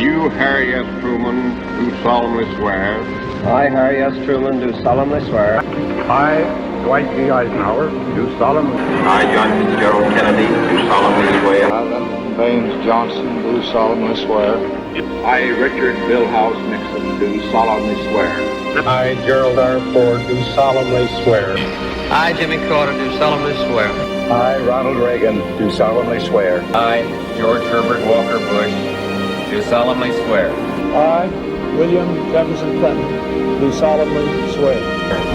You, Harry S. Truman, do solemnly swear. I, Harry S. Truman, do solemnly swear. I, Dwight D. Eisenhower, do solemnly swear. I, John Fitzgerald Kennedy, do solemnly swear. I, Baines Johnson, do solemnly swear. I, Richard Milhouse Nixon, do solemnly swear. I, Gerald R. Ford, do solemnly swear. I, Jimmy Carter, do solemnly swear. I, Ronald Reagan, do solemnly swear. I, George Herbert Walker Bush, do solemnly swear. I, William Jefferson Clinton, do solemnly swear.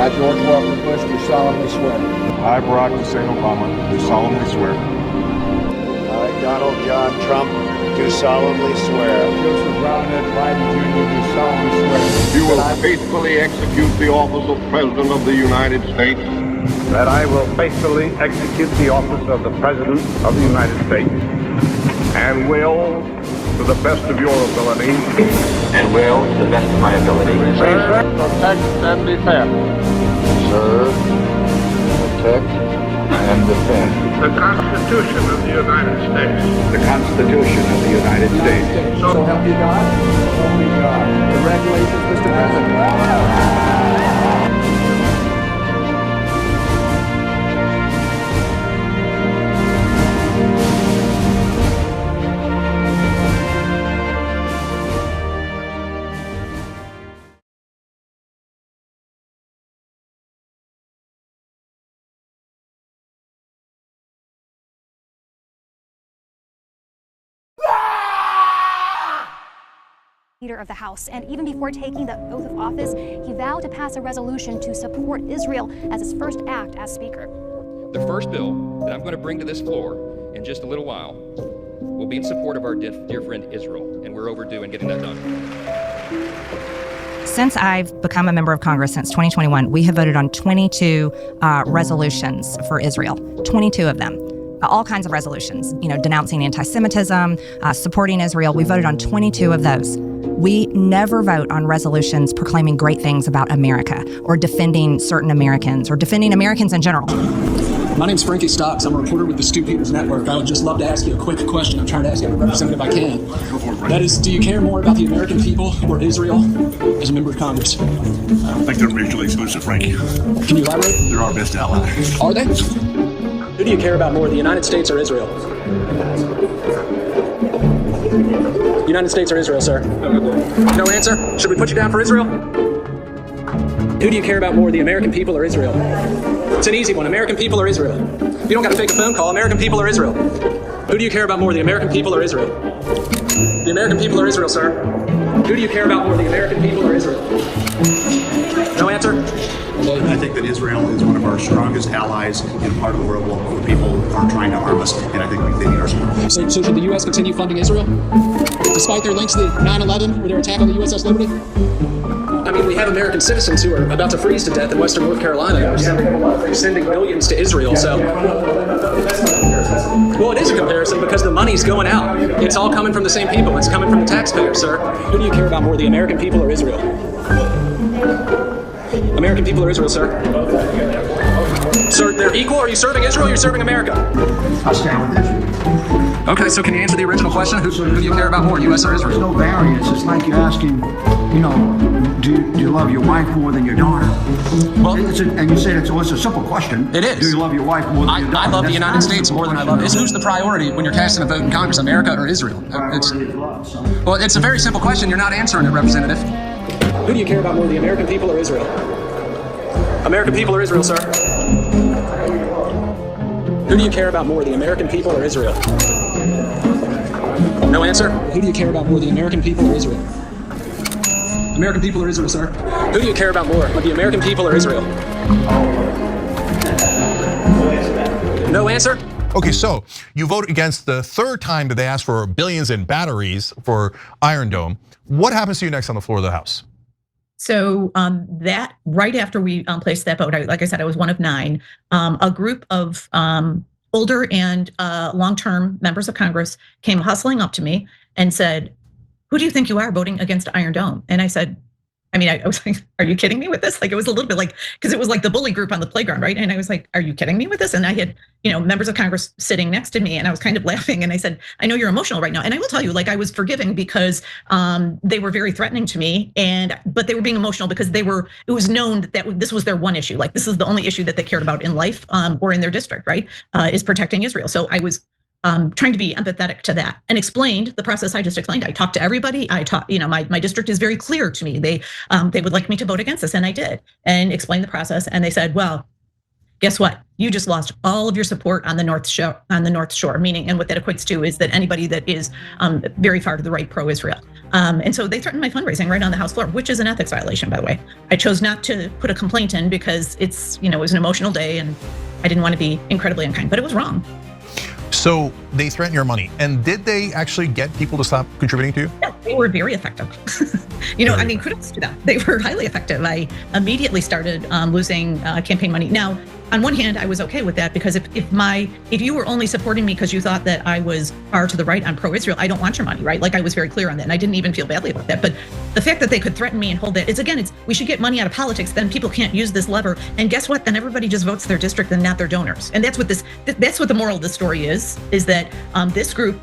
I, George Walker Bush, do solemnly swear. I, Barack Hussein Obama, do solemnly swear. I, Donald John Trump, do solemnly swear. Joseph Robinette Biden Jr. do solemnly swear. You will faithfully execute the office of President of the United States. That I will faithfully execute the office of the President of the United States and will, to the best of your ability, and will, to the best of my ability, serve, protect, and defend. Serve, protect, and defend. The Constitution of the United States. The Constitution of the United States. So help you God. So help me God. Congratulations, Mr. President. Leader of the House, and even before taking the oath of office, he vowed to pass a resolution to support Israel as his first act as Speaker. The first bill that I'm going to bring to this floor in just a little while will be in support of our dear friend Israel, and we're overdue in getting that done. Since I've become a member of Congress since 2021, we have voted on 22 resolutions for Israel, 22 of them. All kinds of resolutions, denouncing anti-Semitism, supporting Israel. We voted on 22 of those. We never vote on resolutions proclaiming great things about America or defending certain Americans or defending Americans in general. My name's Frankie Stocks. I'm a reporter with the Stu Peters Network. I would just love to ask you a quick question. I'm trying to ask every representative I can. That is, do you care more about the American people or Israel as a member of Congress? I don't think they're mutually exclusive, Frankie. Can you elaborate? They're our best ally. Are they? Who do you care about more, the United States or Israel? United States or Israel, sir? No answer? Should we put you down for Israel? Who do you care about more, the American people or Israel? It's an easy one. American people or Israel? You don't got to fake a phone call. American people or Israel? Who do you care about more, the American people or Israel? The American people or Israel, sir? Who do you care about more, the American people or Israel? No answer? I think that Israel is one of our strongest allies in a part of the world where people are trying to harm us, and I think they need our support. So should the U.S. continue funding Israel? Despite their links to the 9/11 or their attack on the USS Liberty? I mean, we have American citizens who are about to freeze to death in western North Carolina. They're sending billions to Israel, so... Well, it is a comparison because the money's going out. It's all coming from the same people. It's coming from the taxpayers, sir. Who do you care about more, the American people or Israel? American people or Israel, sir? Sir, they're equal? Are you serving Israel or are you serving America? I stand with Israel. Okay, so can you answer the original question? Who do you care about more, U.S. or Israel? There's no variance. It's like you're asking, do you love your wife more than your daughter? Well, and you say it's a simple question. It is. Do you love your wife more than your daughter? I love the United States more than I love Israel. Who's the priority when you're casting a vote in Congress, America or Israel? Well, it's a very simple question. You're not answering it, Representative. Who do you care about more, the American people or Israel? American people or Israel, sir? Who do you care about more, the American people or Israel? No answer? Who do you care about more, the American people or Israel? American people or Israel, sir? Who do you care about more, the American people or Israel? No answer? Okay, so you vote against the third time that they asked for billions in batteries for Iron Dome. What happens to you next on the floor of the House? So that right after we placed that vote, like I said, I was one of 9. A group of older and long-term members of Congress came hustling up to me and said, "Who do you think you are voting against Iron Dome?" And I said, I mean, I was like, are you kidding me with this? Like, it was a little bit like, because it was like the bully group on the playground, right? And I was like, are you kidding me with this? And I had, members of Congress sitting next to me, and I was kind of laughing. And I said, I know you're emotional right now. And I will tell you, like, I was forgiving because they were very threatening to me, but they were being emotional because it was known that this was their one issue. Like, this is the only issue that they cared about in life or in their district, right? Is protecting Israel. So I was trying to be empathetic to that and explained the process I just explained. I talked to everybody. I talked, my district is very clear to me. They would like me to vote against this, and I did, and explained the process. And they said, well, guess what? You just lost all of your support on the North Shore, meaning, and what that equates to is that anybody that is very far to the right, pro-Israel. And so they threatened my fundraising right on the House floor, which is an ethics violation, by the way. I chose not to put a complaint in because it was an emotional day, and I didn't want to be incredibly unkind, but it was wrong. So they threatened your money, and did they actually get people to stop contributing to you? Yeah, they were very effective. I mean, kudos to them. They were highly effective. I immediately started losing campaign money. Now, on one hand, I was okay with that because if you were only supporting me because you thought that I was far to the right on pro-Israel, I don't want your money, right? Like, I was very clear on that, and I didn't even feel badly about that. But the fact that they could threaten me and hold that is, again, we should get money out of politics. Then people can't use this lever, and guess what? Then everybody just votes their district and not their donors. And that's what the moral of the story is that this group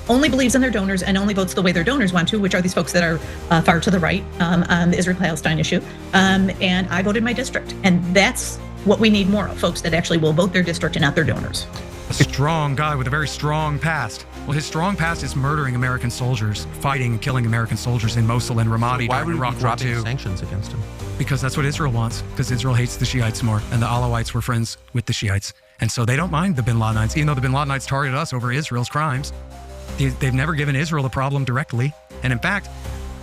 only believes in their donors and only votes the way their donors want to, which are these folks that are far to the right on the Israel-Palestine issue. And I voted my district, and that's what we need more of, folks that actually will vote their district and not their donors. A strong guy with a very strong past. Well, his strong past is murdering American soldiers, fighting and killing American soldiers in Mosul and Ramadi during Iraq War II. Sanctions against him? Because that's what Israel wants, because Israel hates the Shiites more, and the Alawites were friends with the Shiites. And so they don't mind the bin Ladenites, even though the bin Ladenites targeted us over Israel's crimes. They've never given Israel a problem directly. And in fact,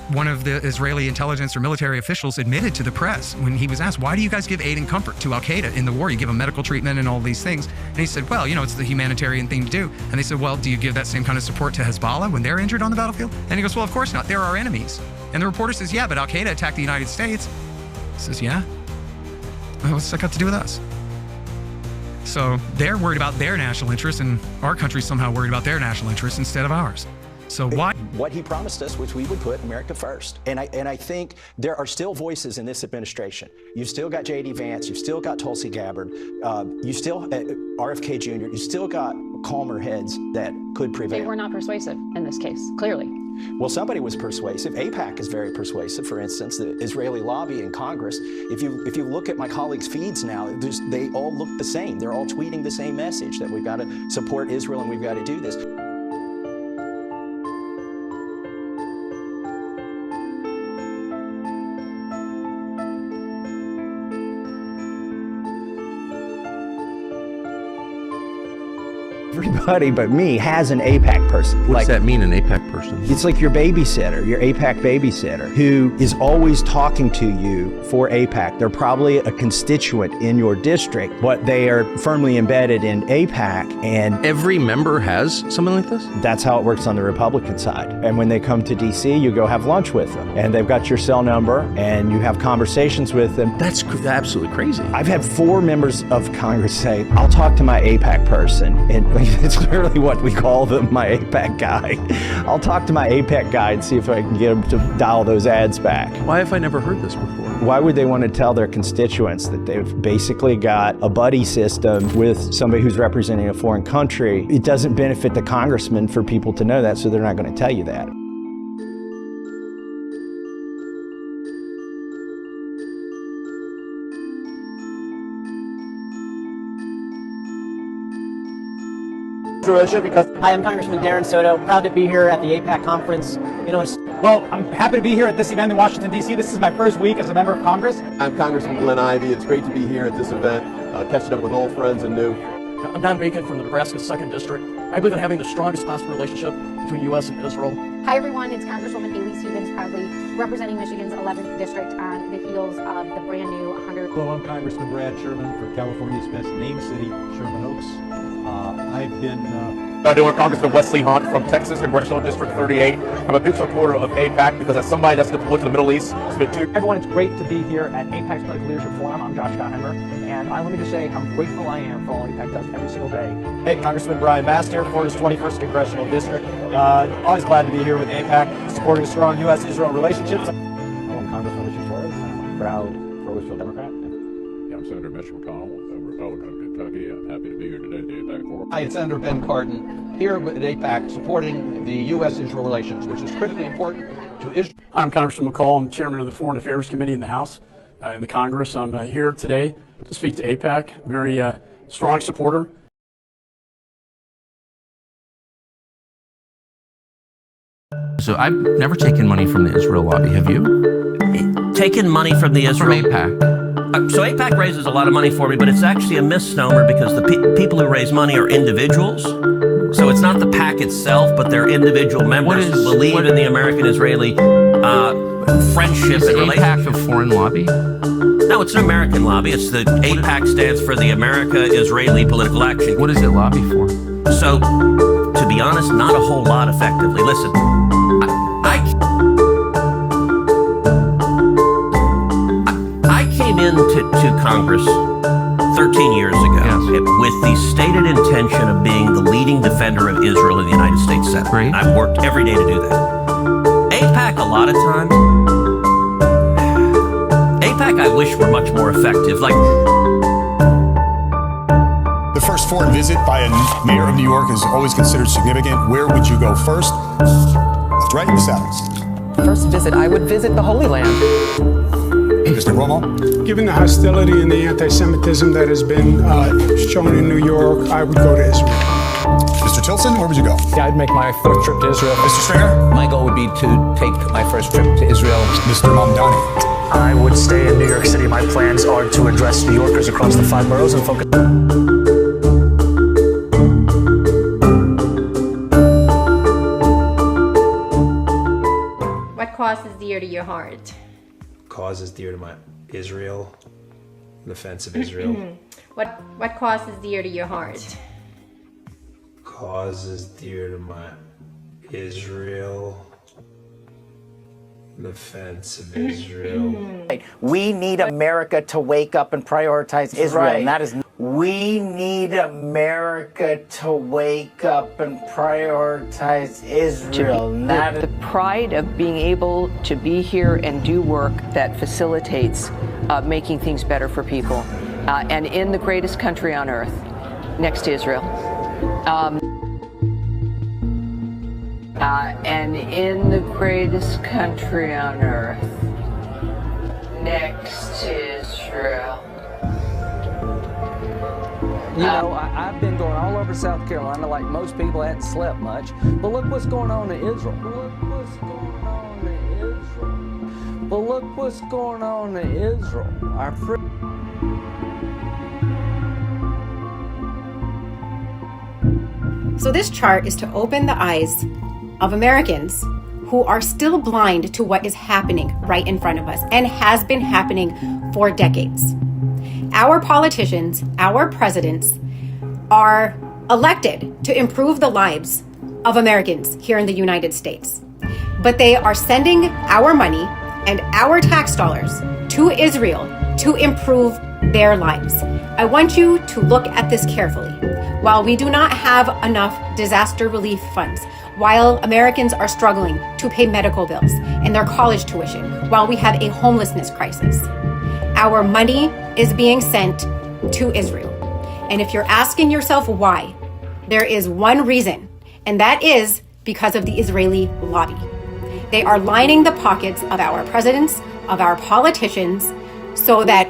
one of the Israeli intelligence or military officials admitted to the press when he was asked, why do you guys give aid and comfort to al-Qaeda in the war? You give them medical treatment and all these things. And he said, well, it's the humanitarian thing to do. And they said, well, do you give that same kind of support to Hezbollah when they're injured on the battlefield? And he goes, well, of course not. They're our enemies. And the reporter says, yeah, but al-Qaeda attacked the United States. He says, yeah. Well, what's that got to do with us? So they're worried about their national interests, and our country's somehow worried about their national interests instead of ours. So why? What he promised us was we would put America first. And I think there are still voices in this administration. You've still got J.D. Vance. You've still got Tulsi Gabbard. You still, RFK Jr. You still got calmer heads that could prevail. They were not persuasive in this case, clearly. Well, somebody was persuasive. AIPAC is very persuasive. For instance, the Israeli lobby in Congress. If you look at my colleagues' feeds now, they all look the same. They're all tweeting the same message, that we've got to support Israel and we've got to do this. Everybody but me has an AIPAC person. What does that mean, an AIPAC person? It's like your babysitter, your AIPAC babysitter, who is always talking to you for AIPAC. They're probably a constituent in your district, but they are firmly embedded in AIPAC. And every member has something like this? That's how it works on the Republican side. And when they come to DC, you go have lunch with them. And they've got your cell number, and you have conversations with them. That's absolutely crazy. I've had 4 members of Congress say, I'll talk to my AIPAC person. And it's literally what we call them, my AIPAC guy. I'll talk to my AIPAC guy and see if I can get him to dial those ads back. Why have I never heard this before? Why would they want to tell their constituents that they've basically got a buddy system with somebody who's representing a foreign country? It doesn't benefit the congressman for people to know that, so they're not going to tell you that. Because hi, I'm Congressman Darren Soto, proud to be here at the AIPAC conference. Well, I'm happy to be here at this event in Washington, D.C. This is my first week as a member of Congress. I'm Congressman Glenn Ivey. It's great to be here at this event, catching up with old friends and new. I'm Don Bacon from the Nebraska 2nd District. I believe in having the strongest possible relationship between U.S. and Israel. Hi, everyone. It's Congresswoman Haley Stevens, proudly representing Michigan's 11th District on the heels of the brand new 100. Hello, I'm Congressman Brad Sherman for California's best named city, Sherman Oaks. I've been doing Congressman Wesley Hunt from Texas, Congressional District 38. I'm a big supporter of AIPAC because as somebody that's going to look to the Middle East, it's been too. Everyone, it's great to be here at AIPAC's Political Leadership Forum. I'm Josh Gottheimer, and let me just say how grateful I am for all AIPAC does every single day. Hey, Congressman Brian Master, Florida's 21st Congressional District. Always glad to be here with AIPAC, supporting strong U.S.-Israel relationships. I'm Congressman proud Roseville Democrat. Yeah, I'm Senator Mitch McConnell, a Republican of Kentucky. I'm happy to be here today at the AIPAC Forum. Hi, it's Senator Ben Cardin, here at AIPAC supporting the U.S.-Israel relations, which is critically important to Israel. I'm Congressman McCall. I'm chairman of the Foreign Affairs Committee in the House, in the Congress. I'm here today to speak to AIPAC. Very strong supporter. So I've never taken money from the Israel lobby. Have you? Taken money from the Israel? From AIPAC. So AIPAC raises a lot of money for me, but it's actually a misnomer because the people who raise money are individuals. So it's not the PAC itself, but they're individual members who believe in the American-Israeli friendship and relationship. Is AIPAC a foreign lobby? No, it's an American lobby. It's the AIPAC stands for the America-Israeli Political Action. What does it lobby for? So, to be honest, not a whole lot effectively. Listen, I came into Congress 13 years ago with the stated intention of being the leading defender of Israel in the United States Senate. Right. I've worked every day to do that. AIPAC, a lot of times, AIPAC I wish were much more effective. Like, the first foreign visit by a mayor of New York is always considered significant. Where would you go first? Left, right, south. First visit, I would visit the Holy Land. Mr. Romo? Given the hostility and the anti-Semitism that has been shown in New York, I would go to Israel. Mr. Tilson, where would you go? Yeah, I'd make my first trip to Israel. Mr. Stringer? My goal would be to take my first trip to Israel. Mr. Mamdani? I would stay in New York City. My plans are to address New Yorkers across the 5 boroughs and focus. What cause is dear to your heart? Cause is dear to my Israel, defense of Israel. What cause is dear to your heart? Cause is dear to my Israel, defense of Israel. We need America to wake up and prioritize Israel. Right. And that is. We need America to wake up and prioritize Israel. The pride of being able to be here and do work that facilitates making things better for people. And in the greatest country on earth, next to Israel. And in the greatest country on earth, next to Israel. You know, I've been going all over South Carolina like most people. I hadn't slept much. But look what's going on in Israel. Look what's going on in Israel. But look what's going on in Israel. Our So this chart is to open the eyes of Americans who are still blind to what is happening right in front of us and has been happening for decades. Our politicians, our presidents, are elected to improve the lives of Americans here in the United States. But they are sending our money and our tax dollars to Israel to improve their lives. I want you to look at this carefully. While we do not have enough disaster relief funds, while Americans are struggling to pay medical bills and their college tuition, while we have a homelessness crisis, our money is being sent to Israel. And if you're asking yourself why, there is one reason, and that is because of the Israeli lobby. They are lining the pockets of our presidents, of our politicians, so that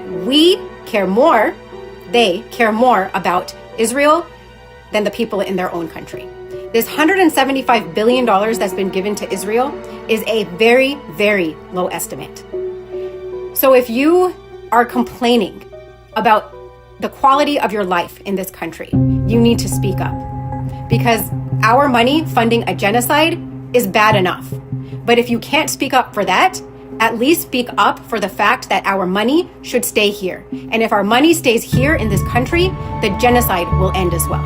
they care more about Israel than the people in their own country. This $175 billion that's been given to Israel is a very, very low estimate. So if you are complaining about the quality of your life in this country, you need to speak up. Because our money funding a genocide is bad enough. But if you can't speak up for that, at least speak up for the fact that our money should stay here. And if our money stays here in this country, the genocide will end as well.